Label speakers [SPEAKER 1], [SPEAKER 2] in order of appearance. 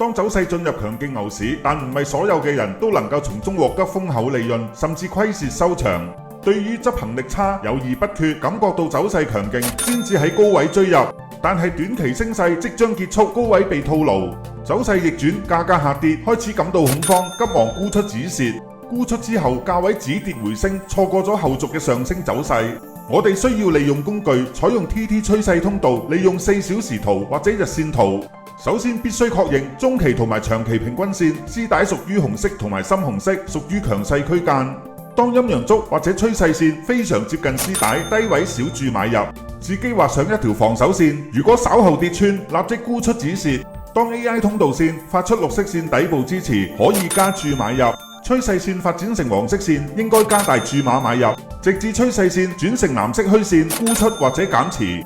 [SPEAKER 1] 當走勢進入強勁牛市，但唔係所有嘅人都能夠從中獲得豐厚利潤，甚至虧蝕收場。對於執行力差、猶豫不決、感覺到走勢強勁，先至喺高位追入。但係短期升勢即將結束，高位被套牢，走勢逆轉，價格下跌，開始感到恐慌，急忙沽出止蝕。沽出之後，價位止跌回升，錯過咗後續嘅上升走勢。我哋需要利用工具，採用 TT 趨勢通道，利用4小時圖或者日線圖。首先必須確認中期同埋長期平均線，絲帶屬於紅色同埋深紅色，屬於強勢區間。當陰陽燭或者趨勢線非常接近絲帶，低位小注買入，自己畫上一條防守線。如果稍後跌穿，立即沽出止蝕。當 AI 通道線發出綠色線底部支持，可以加注買入。趨勢線發展成黃色線，應該加大注碼買入，直至趨勢線轉成藍色虛線，沽出或者減持。